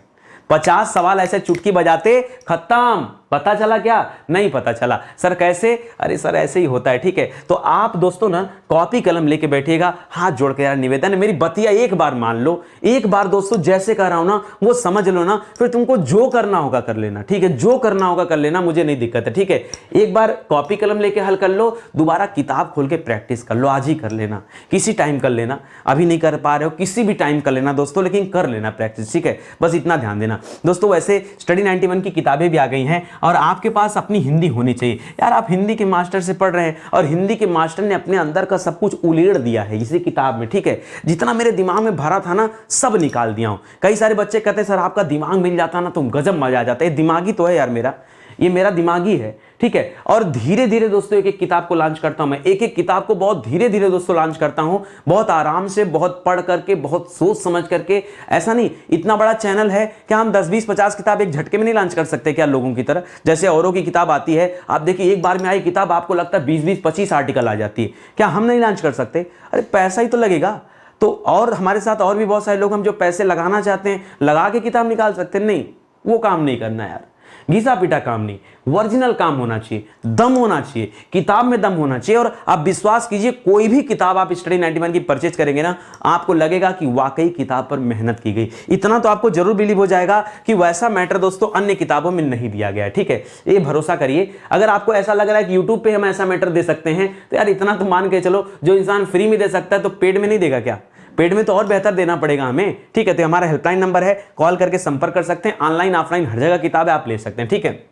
50 सवाल ऐसे चुटकी बजाते खत्म। पता चला क्या, नहीं पता चला। सर कैसे, अरे सर ऐसे ही होता है। ठीक है, तो आप दोस्तों ना कॉपी कलम लेके बैठिएगा, हाथ जोड़ के यार निवेदन है, मेरी बतिया एक बार मान लो, एक बार दोस्तों जैसे कर रहा हूं ना वो समझ लो ना, फिर तुमको जो करना होगा कर लेना। ठीक है, जो करना होगा कर लेना, मुझे नहीं दिक्कत है। ठीक है, एक बार कॉपी कलम लेके हल कर लो, दोबारा किताब खोल के प्रैक्टिस कर लो, आज ही कर लेना, किसी टाइम कर लेना, अभी नहीं कर पा रहे हो किसी भी टाइम कर लेना दोस्तों, लेकिन कर लेना प्रैक्टिस। ठीक है, बस इतना ध्यान देना दोस्तों। वैसे स्टडी 91 की किताबें भी आ गई हैं और आपके पास अपनी हिंदी होनी चाहिए। यार आप हिंदी के मास्टर से पढ़ रहे हैं और हिंदी के मास्टर ने अपने अंदर का सब कुछ उलेड़ दिया है इसी किताब में। ठीक है, जितना मेरे दिमाग में भरा था ना सब निकाल दिया हूं। कई सारे बच्चे कहते हैं सर आपका दिमाग मिल जाता ना तो गजब मजा आ जाता है। दिमागी तो है यार मेरा, ये मेरा दिमागी है, ठीक है। और धीरे धीरे दोस्तों एक एक किताब को लॉन्च करता हूं मैं, एक एक किताब को बहुत धीरे धीरे दोस्तों लॉन्च करता हूं, बहुत आराम से, बहुत पढ़ करके, बहुत सोच समझ करके। ऐसा नहीं, इतना बड़ा चैनल है क्या हम 10 20 50 किताब एक झटके में नहीं लॉन्च कर सकते क्या लोगों की तरह? जैसे औरों की किताब आती है, आप देखिए एक बार में आई किताब आपको लगता है 20 20 25 आर्टिकल आ जाती है, क्या हम नहीं लॉन्च कर सकते? अरे पैसा ही तो लगेगा। तो और हमारे साथ और भी बहुत सारे लोग हम जो पैसे लगाना चाहते हैं, लगा के किताब निकाल सकते हैं। नहीं, वो काम नहीं करना यार, घिसा पीटा काम नहीं, ओरिजिनल काम होना चाहिए, दम होना चाहिए, किताब में दम होना चाहिए। और आप विश्वास कीजिए, कोई भी किताब आप स्टडी 91 की परचेज करेंगे ना, आपको लगेगा कि वाकई किताब पर मेहनत की गई। इतना तो आपको जरूर बिलीव हो जाएगा कि वैसा मैटर दोस्तों अन्य किताबों में नहीं दिया गया है, ठीक है। ये भरोसा करिए। अगर आपको ऐसा लग रहा है कि यूट्यूब पे हम ऐसा मैटर दे सकते हैं, तो यार इतना तो मान के चलो, जो इंसान फ्री में दे सकता है तो पेड में नहीं देगा क्या? पेड में तो और बेहतर देना पड़ेगा हमें, ठीक है। तो हमारा हेल्पलाइन नंबर है, कॉल करके संपर्क कर सकते हैं। ऑनलाइन ऑफलाइन हर जगह किताबें आप ले सकते हैं, ठीक है।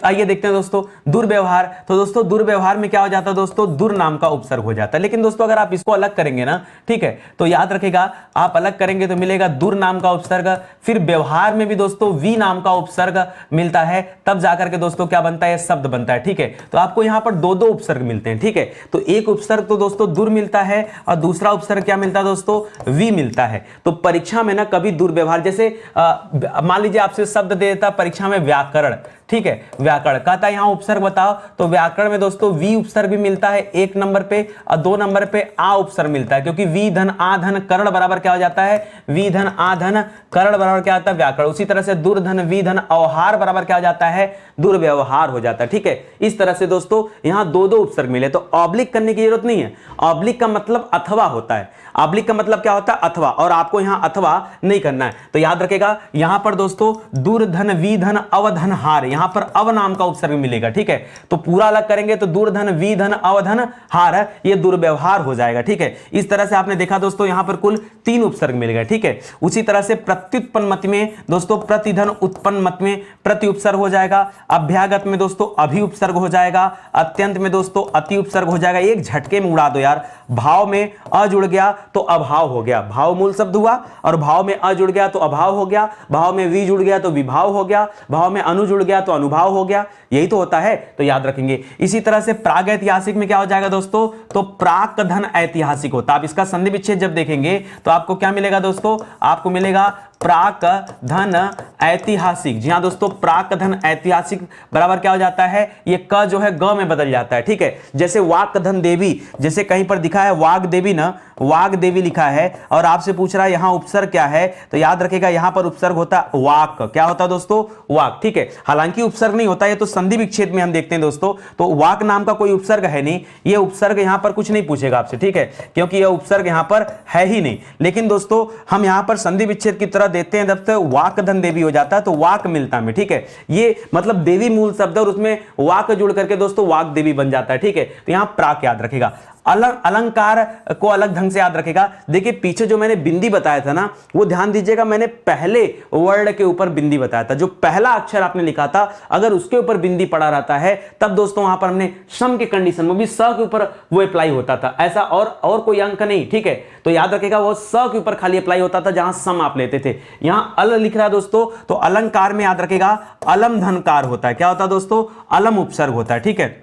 आइए देखते हैं दोस्तों दुर्व्यवहार। तो दोस्तों दुर्व्यवहार में क्या हो जाता है दोस्तों, दुर नाम का उपसर्ग हो जाता है। लेकिन दोस्तों अगर आप इसको अलग करेंगे ना, ठीक है, तो याद रखेगा, आप अलग करेंगे तो मिलेगा दुर नाम का उपसर्ग, फिर व्यवहार में भी दोस्तों वी नाम का उपसर्ग मिलता है, तब जाकर के दोस्तों क्या बनता है, शब्द बनता है, ठीक है। तो आपको यहां पर दो दो उपसर्ग मिलते हैं, ठीक है। तो एक उपसर्ग तो दोस्तों दुर मिलता है और दूसरा उपसर्ग क्या मिलता है दोस्तों, वी मिलता है। तो परीक्षा में ना कभी दुर्व्यवहार, जैसे मान लीजिए आपसे शब्द दे देता परीक्षा में व्याकरण, ठीक है, व्याकरण कहता है यहां उपसर्ग बताओ, तो व्याकरण में दोस्तों वी उपसर्ग भी मिलता है 1 नंबर पे, और 2 नंबर पे आ उपसर्ग मिलता है, क्योंकि वी धन आ धन कर्ण बराबर क्या हो जाता है, वी धन आ धन कर्ण बराबर क्या होता है, व्याकरण। उसी तरह से दुर्धन वी धन अवहार बराबर क्या हो जाता है, दुर्व्यवहार हो जाता है, ठीक है। इस तरह से दोस्तों यहां दो दो उपसर्ग मिले, तो ऑब्लिक करने की जरूरत नहीं है। ऑब्लिक का मतलब अथवा होता है, ऑब्लिक का मतलब क्या होता है, अथवा, और आपको यहां अथवा नहीं करना है। तो याद रखेगा यहां पर दोस्तों दुर्धन वी धन अवधन हार, यहां पर अव नाम का उपसर्ग मिलेगा, ठीक है। तो पूरा अलग करेंगे तो दुर्धन वी धन अवधन हार, ये दुर्व्यवहार हो जाएगा, ठीक है। इस तरह से आपने देखा दोस्तों यहां पर कुल 3 उपसर्ग मिल गए, ठीक है। उसी तरह से प्रत्युत्पन्न मत में दोस्तों प्रतिधन उत्पन्न मत में प्रति उपसर्ग हो जाएगा, अभ्यागत में दोस्तों अभि उपसर्ग हो जाएगा, अत्यंत में दोस्तों अति उपसर्ग हो जाएगा। एक झटके में उड़ा दो यार। भाव में अ जुड़ गया तो अभाव हो गया, भाव मूल शब्द हुआ, और भाव में अ जुड़ गया तो अभाव हो गया, भाव में वी जुड़ गया तो विभाव हो गया, भाव में अनु जुड़ गया तो अनुभाव हो गया। यही तो होता है, तो याद रखेंगे। इसी तरह से प्राग ऐतिहासिक में क्या हो जाएगा दोस्तों, तो प्राक धन ऐतिहासिक होता है। आप इसका संधि विच्छेद जब देखेंगे तो आपको क्या मिलेगा दोस्तों, आपको मिलेगा प्राक धन ऐतिहासिक। जी हाँ दोस्तों, प्राक धन ऐतिहासिक बराबर क्या हो जाता है, ये क जो है ग में बदल जाता है, ठीक है। जैसे वाक धन देवी, जैसे कहीं पर दिखा है वाग देवी ना, वाग देवी लिखा है, और आपसे पूछ रहा है यहां उपसर्ग क्या है, तो याद रखेगा यहां पर उपसर्ग होता है वाक। क्या होता है दोस्तों, वाक, ठीक है। हालांकि उपसर्ग नहीं होता, ये तो संधि विच्छेद में हम देखते हैं दोस्तों। तो वाक नाम का कोई उपसर्ग है नहीं, ये उपसर्ग यहां पर कुछ नहीं पूछेगा आपसे, ठीक है, क्योंकि यह उपसर्ग यहां पर है ही नहीं। लेकिन दोस्तों हम यहां पर संधि विच्छेद की तरह देते हैं, जब तक वाक धन देवी हो जाता है तो वाक मिलता है, ठीक है। ये मतलब देवी मूल शब्द और उसमें वाक जुड़ करके दोस्तों वाक देवी बन जाता है, ठीक है। तो यहां प्राक याद रखेगा। अलंकार को अलग ढंग से याद रखेगा। देखिए पीछे जो मैंने बिंदी बताया था ना, वो ध्यान दीजिएगा, मैंने पहले वर्ड के ऊपर बिंदी बताया था। जो पहला अक्षर आपने लिखा था, अगर उसके ऊपर बिंदी पड़ा रहता है, तब दोस्तों वहां पर हमने सम के कंडीशन में भी स के ऊपर वो अप्लाई होता था, ऐसा और कोई अंक नहीं, ठीक है। तो याद रखेगा वो स के ऊपर खाली अप्लाई होता था जहां सम आप लेते थे। यहां अल लिख रहा है दोस्तों, तो अलंकार में याद रखेगा अलम धनकार होता है। क्या होता है दोस्तों, अलम उपसर्ग होता है, ठीक है।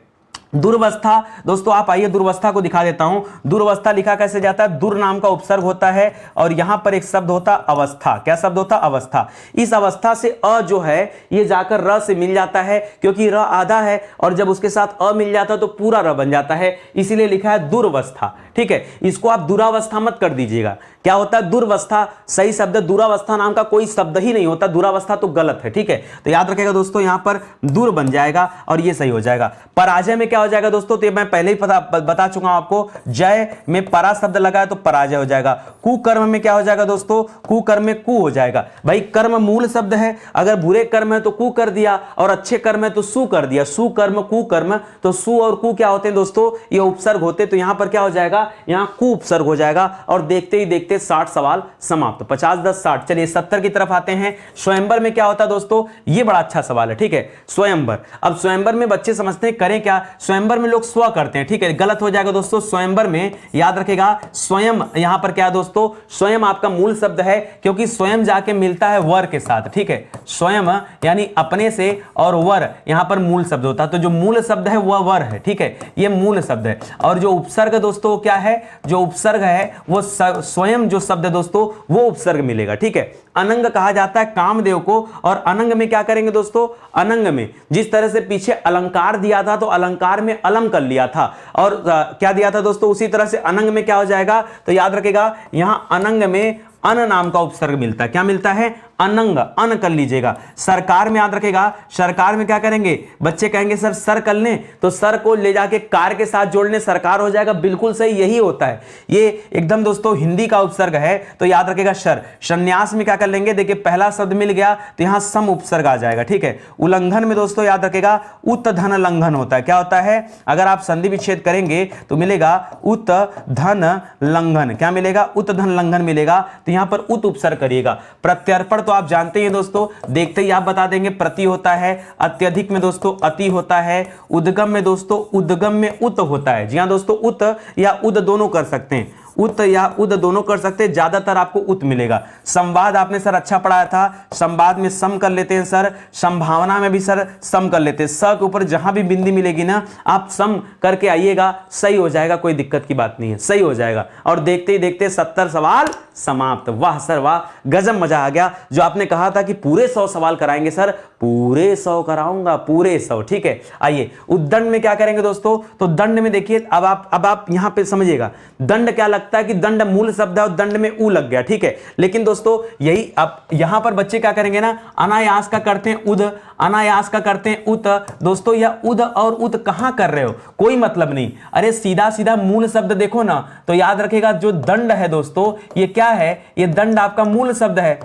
दुर्वस्था दोस्तों, आप आइए दुर्वस्था को दिखा देता हूं। दुर्वस्था लिखा कैसे जाता है, दुर नाम का उपसर्ग होता है, और यहां पर एक शब्द होता अवस्था। क्या शब्द होता, अवस्था। इस अवस्था से अ जो है ये जाकर र से मिल जाता है, क्योंकि र आधा है, और जब उसके साथ अ मिल जाता है तो पूरा र बन जाता है, इसीलिए लिखा है दुर्वस्था, ठीक है। इसको आप दुरावस्था मत कर दीजिएगा। क्या होता है दुर्वस्था, सही शब्द दुरावस्था नाम का कोई शब्द ही नहीं होता, दुरावस्था तो गलत है, ठीक है। तो याद रखेगा दोस्तों यहां पर दूर बन जाएगा और ये सही हो जाएगा। पराजय में क्या हो जाएगा दोस्तों, तो मैं पहले ही बता चुका हूं आपको, जय में परा शब्द लगा है तो पराजय हो जाएगा। कुकर्म में क्या हो जाएगा दोस्तों, कुकर्म में कु हो जाएगा। भाई कर्म मूल शब्द है, अगर बुरे कर्म है तो कु कर दिया, और अच्छे कर्म है तो सु कर दिया। सुकर्म कुकर्म, तो सु और कु क्या होते हैं दोस्तों, ये उपसर्ग होते। तो यहां पर क्या हो जाएगा, यहां कु उपसर्ग हो जाएगा। और देखते ही देखते 60 सवाल समाप्त। 50 10 60। चलिए 70 की तरफ आते हैं। स्वयंवर में क्या होता है दोस्तों, ये बड़ा अच्छा सवाल है, ठीक है। स्वयंवर, अब स्वयंवर में बच्चे समझते हैं करें क्या, स्वयंवर में लोग स्व करते हैं, ठीक है, गलत हो जाएगा दोस्तों। स्वयंवर में याद रखेगा स्वयं, यहां पर क्या है दोस्तों, स्वयं आपका मूल शब्द है, क्योंकि स्वयं जाके मिलता है वर के साथ, ठीक है, स्वयं यानी अपने से, और वर यहां पर मूल शब्द होता है, तो जो मूल शब्द है वह वर है, ठीक है, ये मूल शब्द है। और जो उपसर्ग दोस्तों क्या है, जो उपसर्ग है वो स्वयं जो शब्द है दोस्तों वो उपसर्ग मिलेगा, ठीक है। अनंग कहा जाता है कामदेव को, और अनंग में क्या करेंगे दोस्तों, अनंग में जिस तरह से पीछे अलंकार दिया था तो अलंकार में अलम कर लिया था, और क्या दिया था दोस्तों, उसी तरह से अनंग में क्या हो जाएगा, तो याद रखेगा यहां अनंग में अन नाम का उपसर्ग मिलता है, क्या मिलता है, अनंग, अन कर लीजिएगा। सरकार में याद रखेगा, सरकार में क्या करेंगे, बच्चे कहेंगे सर सर कर लें, तो सर को ले जाके कार के साथ जोड़ लें, सरकार हो जाएगा, बिल्कुल सही, यही होता है, ये एकदम दोस्तों हिंदी का उपसर्ग है, तो याद रखेगा शर। संन्यास में क्या कर लेंगे, देखिए पहला शब्द मिल गया तो यहां सम उपसर्ग आ जाएगा, ठीक है। उल्लंघन में दोस्तों याद रखेगा उत धन लंघन होता है, क्या होता है, अगर आप संधि विच्छेद करेंगे तो मिलेगा उत धन लंघन, क्या मिलेगा, उत धन लंघन मिलेगा, तो यहां पर उत उपसर्ग करिएगा। प्रत्यर्पण तो आप जानते हैं दोस्तों, देखते ही आप बता देंगे, प्रति होता है, अत्यधिक में दोस्तों अति होता है, उद्गम में दोस्तों उद्गम में उत होता है। जी हां दोस्तों, उत या उद दोनों कर सकते हैं, उत या उद दोनों कर सकते हैं, ज्यादातर आपको उत मिलेगा। संवाद आपने सर अच्छा पढ़ाया था, संवाद में सम कर लेते हैं सर, संभावना में भी सर सम कर लेते हैं, स के ऊपर जहां भी बिंदी मिलेगी ना आप सम करके आइएगा, सही हो जाएगा, कोई दिक्कत की बात नहीं है, सही हो जाएगा। और देखते ही देखते 70 सवाल समाप्त। वाह सर वाह, गजब, मजा आ गया। जो आपने कहा था कि पूरे 100 सवाल कराएंगे सर, पूरे 100 कराऊंगा, पूरे 100, ठीक है। आइए उद्दंड में क्या करेंगे दोस्तों, तो दंड में देखिए, अब आप यहां पे समझिएगा, दंड क्या लगता है कि दंड मूल शब्द है और दंड में उ लग गया, ठीक है। लेकिन दोस्तों यही अब यहां पर बच्चे क्या करेंगे ना, अनायास का करते हैं उद, अनायास का करते हैं उत। दोस्तों यह उद और उत कहां कर रहे हो, कोई मतलब नहीं, अरे सीधा सीधा मूल शब्द देखो ना, तो याद रखेगा जो दंड है दोस्तों ये क्या है, ये दंड आपका मूल शब्द है,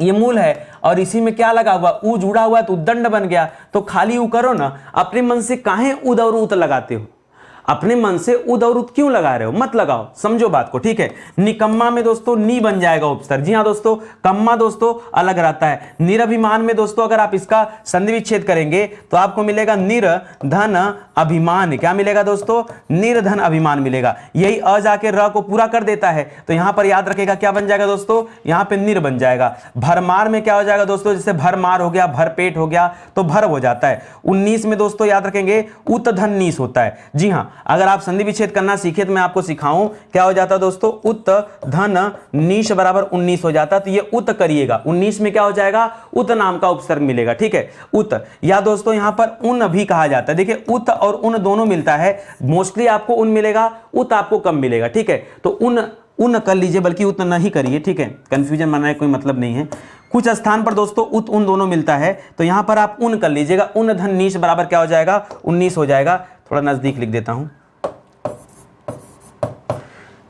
ये मूल है, और इसी में क्या लगा हुआ, उ जुड़ा हुआ है तो उद्दंड बन गया, तो खाली उ करो ना, अपने मन से काहे उद और उत लगाते हो, अपने मन से उद और उत क्यों लगा रहे हो, मत लगाओ, समझो बात को, ठीक है। निकम्मा में दोस्तों नी बन जाएगा उपसर्ग, जी हां दोस्तों, कम्मा दोस्तों अलग रहता है। निरभिमान में दोस्तों अगर आप इसका संधि विच्छेद करेंगे तो आपको मिलेगा निर्धन अभिमान, क्या मिलेगा दोस्तों, निर्धन अभिमान मिलेगा। यही अ जाके र को पूरा कर देता है, तो यहां पर याद रखेगा क्या बन जाएगा दोस्तों, यहां पे निर बन जाएगा। भरमार में क्या हो जाएगा दोस्तों, जैसे भरमार हो गया, भरपेट हो गया, तो भर हो जाता है। 19 में दोस्तों याद रखेंगे उत धन नीस होता है। जी हां, अगर आप संधि विच्छेद करना सीखे तो मैं आपको सिखाऊं, क्या हो जाता दोस्तों, उत धन नीश बराबर 19 हो जाता, तो ये उत करिएगा, 19 में क्या हो जाएगा, उत नाम का उपसर्ग मिलेगा, ठीक है, उत। या दोस्तों यहां पर उन भी कहा जाता है, देखिए उत और उन दोनों मिलता है, मोस्टली आपको उन मिलेगा, उत आपको कम मिलेगा, ठीक है। तो उन कर लीजिए, बल्कि उत नहीं करिए, ठीक है, कंफ्यूजन बनाने कोई मतलब नहीं है। कुछ स्थान पर दोस्तों उत उन दोनों मिलता है, तो यहां पर आप उन कर लीजिएगा, उन धन नीश बराबर क्या हो जाएगा, 19 हो जाएगा। थोड़ा नजदीक लिख देता हूं,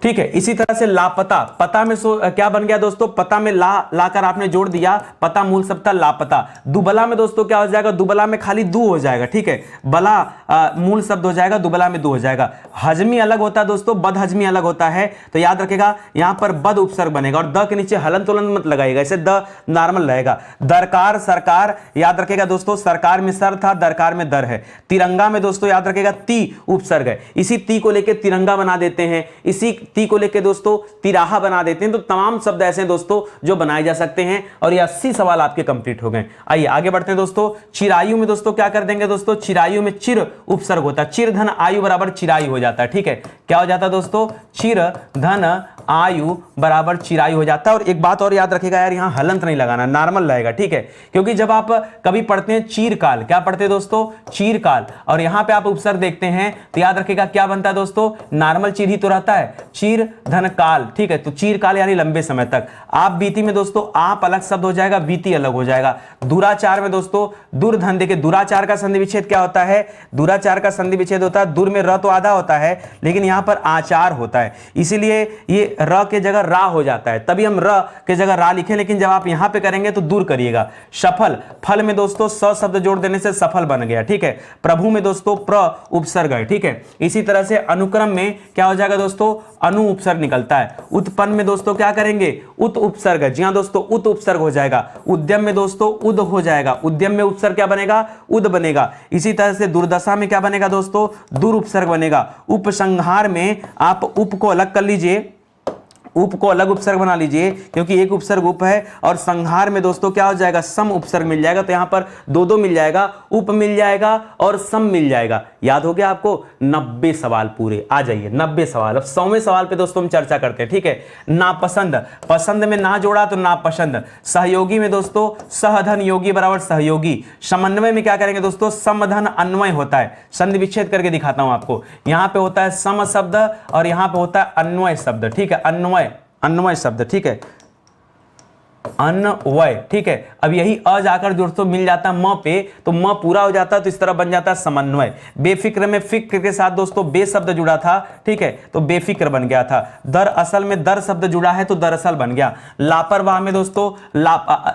ठीक है। इसी तरह से लापता, पता में क्या बन गया दोस्तों, पता में ला लाकर आपने जोड़ दिया, पता मूल शब्द था लापता। दुबला में दोस्तों क्या हो जाएगा, दुबला में खाली दू हो जाएगा, ठीक है, बला मूल शब्द हो जाएगा, दुबला में दू हो जाएगा। हजमी अलग होता है दोस्तों, बद हजमी अलग होता है, तो याद रखेगा यहां पर बद उपसर्ग बनेगा, और द के नीचे हलन तुलन मत लगाएगा, इसे द नॉर्मल रहेगा। दरकार सरकार, याद रखेगा दोस्तों, सरकार में सर था, दरकार में दर है। तिरंगा में दोस्तों याद रखेगा ती उपसर्ग है, इसी ती को लेकर तिरंगा बना देते हैं, इसी ती को लेके दोस्तों तिराहा बना देते हैं। तो तमाम शब्द ऐसे हैं दोस्तों जो बनाए जा सकते हैं, और ये 80 सवाल आपके कंप्लीट हो गए। आइए आगे बढ़ते हैं दोस्तों। चिरायु में दोस्तों क्या कर देंगे दोस्तों, चिरायु में चिर उपसर्ग होता है, चिर धन आयु बराबर चिरायु हो जाता है, ठीक है। क्या हो जाता है दोस्तों, चिर धन आयु बराबर चिरायु हो जाता है। और एक बात और याद रखेगा यार, यहां हलंत नहीं लगाना, नॉर्मल रहेगा, ठीक है, क्योंकि जब आप कभी पढ़ते हैं चीरकाल, क्या पढ़ते हैं दोस्तों, चीरकाल, और यहां पे आप उपसर्ग देखते हैं तो याद रखेगा क्या बनता है दोस्तों, नॉर्मल चीर ही तो रहता है, चीर धन काल, ठीक है। तो चीरकाल यानी लंबे समय तक। आप बीती में दोस्तों आप अलग शब्द हो जाएगा, बीती अलग हो जाएगा। दुराचार में दोस्तों दुर्धन, देखिए दुराचार का संधि विच्छेद क्या होता है, दुराचार का संधि विच्छेद होता है, दुर में र तो आधा होता है, लेकिन यहां पर आचार होता है, इसीलिए ये र के जगह रा हो जाता है, तभी हम र के जगह रा लिखें, लेकिन जब आप यहां पे करेंगे तो दूर करिएगा। सफल, फल में दोस्तों स शब्द जोड़ देने से सफल बन गया, ठीक है। प्रभु में दोस्तों प्र उपसर्ग है, ठीक है। इसी तरह से अनुक्रम में क्या हो जाएगा दोस्तों, अनु उपसर्ग निकलता है। उत्पन्न में दोस्तों क्या करेंगे, उत उपसर्ग। जी हाँ दोस्तों, उत उपसर्ग हो जाएगा। उद्यम में दोस्तों उद हो जाएगा। उद्यम में उपसर्ग क्या बनेगा, उद बनेगा। इसी तरह से दुर्दशा में क्या बनेगा दोस्तों, दुर उपसर्ग बनेगा। उपसंहार में आप उप को अलग कर लीजिए, उप को अलग उपसर्ग बना लीजिए, क्योंकि एक उपसर्ग उप है। और संहार में दोस्तों क्या हो जाएगा, सम उपसर्ग मिल जाएगा। तो यहां पर दो दो मिल जाएगा, उप मिल जाएगा और सम मिल जाएगा। याद हो गया आपको। 90 सवाल पूरे। आ जाइए 90 सवाल। अब 100वें सवाल पे दोस्तों हम चर्चा करते हैं, ठीक है। नापसंद, पसंद में ना जोड़ा तो नापसंद। सहयोगी में दोस्तों सहधन योगी बराबर सहयोगी। समन्वय में क्या करेंगे दोस्तों, समधन अन्वय होता है। संधि विच्छेद करके दिखाता हूं आपको। यहां पे होता है सम शब्द और यहां पे होता है अन्वय शब्द, ठीक है। अन्वय शब्द, ठीक है, अन्वय, ठीक है। अब यही अ जाकर दोस्तों मिल जाता है म पे, तो म पूरा हो जाता है, तो इस तरह बन जाता है समन्वय। बेफिक्र में फिक्र के साथ दोस्तों बे शब्द जुड़ा था, ठीक है, तो बेफिक्र बन गया था। दर असल में दर शब्द जुड़ा है तो दरअसल बन गया। लापरवाह में दोस्तों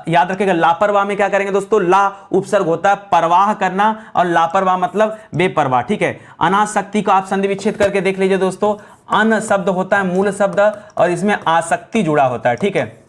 याद रखिएगा, लापरवाह में क्या करेंगे दोस्तों, ला उपसर्ग होता है, परवाह करना, और लापरवाह मतलब बेपरवाह, ठीक है। अनासक्ति को आप संधि विच्छेद करके देख लीजिए दोस्तों। अन शब्द होता है मूल शब्द और इसमें आसक्ति जुड़ा होता है, ठीक है।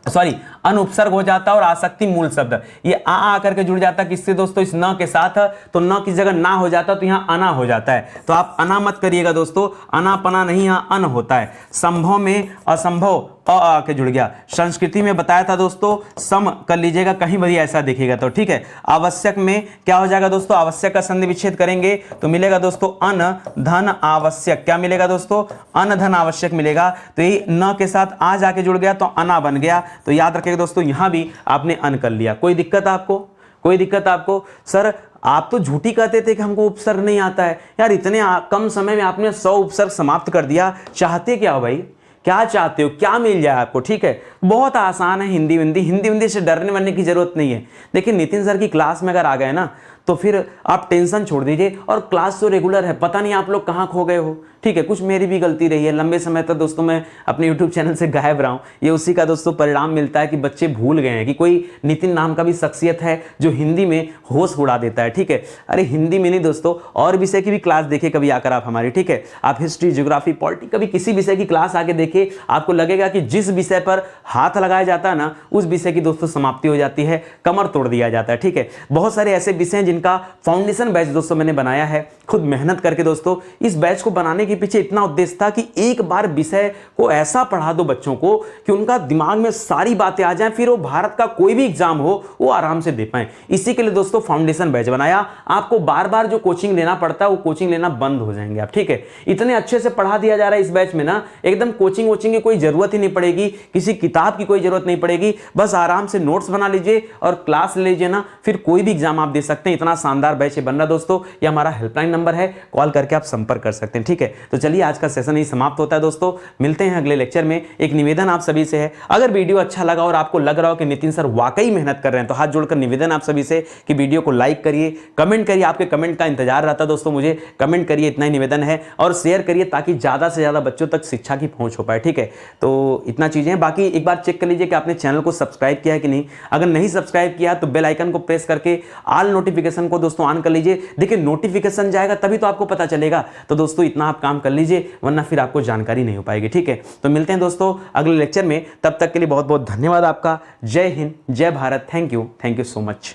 सॉरी, अन उपसर्ग हो जाता है और आसक्ति मूल शब्द। ये आ करके जुड़ जाता है किससे दोस्तों, इस न के साथ। तो न की जगह ना हो जाता तो यहां अना हो जाता है। तो आप अना मत करिएगा दोस्तों, अना पना नहीं, यहां अन होता है। संभव में असंभव आ के जुड़ गया। संस्कृति में बताया था दोस्तों, सम कर लीजिएगा, कहीं भी ऐसा दिखेगा तो, ठीक है। आवश्यक में क्या हो जाएगा दोस्तों, आवश्यक का संधि विच्छेद करेंगे तो मिलेगा दोस्तों अन धन आवश्यक। क्या मिलेगा दोस्तों, अन धन आवश्यक मिलेगा। तो यही न के साथ आ जाके जुड़ गया तो अना बन गया। तो याद रखिएगा दोस्तों, यहां भी आपने अन कर लिया। कोई दिक्कत आपको, कोई दिक्कत आपको? सर आप तो झूठी कहते थे कि हमको उपसर्ग नहीं आता है। यार इतने कम समय में आपने 100 उपसर्ग समाप्त कर दिया। चाहते क्या हो भाई, क्या चाहते हो, क्या मिल जाए आपको, ठीक है। बहुत आसान है हिंदी विंदी से डरने वरने की जरूरत नहीं है। देखिए नितिन सर की क्लास में अगर आ गए ना तो फिर आप टेंशन छोड़ दीजिए। और क्लास तो रेगुलर है, पता नहीं आप लोग कहाँ खो गए हो, ठीक है। कुछ मेरी भी गलती रही है, लंबे समय तक दोस्तों मैं अपने यूट्यूब चैनल से गायब रहा हूँ। ये उसी का दोस्तों परिणाम मिलता है कि बच्चे भूल गए हैं कि कोई नितिन नाम का भी शख्सियत है जो हिंदी में होश उड़ा देता है, ठीक है। अरे हिंदी में नहीं दोस्तों, और विषय की भी क्लास देखे कभी आकर आप हमारी, ठीक है। आप हिस्ट्री, ज्योग्राफी, पॉलिटी, कभी किसी विषय की क्लास आके देखे, आपको लगेगा कि जिस विषय पर हाथ लगाया जाता है ना, उस विषय की दोस्तों समाप्ति हो जाती है, कमर तोड़ दिया जाता है, ठीक है। बहुत सारे ऐसे विषय हैं जिनका फाउंडेशन बैच दोस्तों मैंने बनाया है खुद मेहनत करके दोस्तों। इस बैच को बनाने के पीछे इतना उद्देश्य था कि एक बार विषय को ऐसा पढ़ा दो बच्चों को कि उनका दिमाग में सारी बातें आ जाएं, फिर वो भारत का कोई भी एग्जाम हो वो आराम से दे पाए। इसी के लिए दोस्तों फाउंडेशन बैच बनाया। आपको बार बार जो कोचिंग लेना पड़ता है वो कोचिंग लेना बंद हो जाएंगे आप, ठीक है। इतने अच्छे से पढ़ा दिया जा रहा है इस बैच में ना, एकदम कोचिंग वोचिंग की कोई जरूरत ही नहीं पड़ेगी, किसी किताब की कोई जरूरत नहीं पड़ेगी। बस आराम से नोट्स बना लीजिए और क्लास ले लीजिए ना, फिर कोई भी एग्जाम आप दे सकते हैं। इतना शानदार बैच बन रहा दोस्तों। ये हमारा हेल्पलाइन नंबर है, कॉल करके आप संपर्क कर सकते हैं, ठीक है। तो चलिए आज का सेशन ही समाप्त होता है दोस्तों। मिलते हैं अगले लेक्चर में। एक निवेदन आप सभी से है, अगर वीडियो अच्छा लगा और आपको लग रहा हो कि नितिन सर वाकई मेहनत कर रहे हैं, तो हाथ जोड़कर निवेदन आप सभी से कि वीडियो को लाइक करिए, कमेंट करिए। आपके कमेंट का इंतजार रहता है दोस्तों, मुझे कमेंट करिए, इतना ही निवेदन है। और शेयर करिए ताकि ज्यादा से ज्यादा बच्चों तक शिक्षा की पहुंच हो पाए, ठीक है। तो इतना चीजें, बाकी एक बार चेक कर लीजिए कि आपने चैनल को सब्सक्राइब किया है कि नहीं। अगर नहीं सब्सक्राइब किया तो बेल आइकन को प्रेस करके ऑल नोटिफिकेशन को दोस्तों ऑन कर लीजिए। देखिए नोटिफिकेशन जाएगा तभी तो आपको पता चलेगा। तो दोस्तों इतना आप काम कर लीजिए, वरना फिर आपको जानकारी नहीं हो पाएगी, ठीक है। तो मिलते हैं दोस्तों अगले लेक्चर में, तब तक के लिए बहुत बहुत धन्यवाद आपका। जय हिंद, जय Bharat. Thank you so much.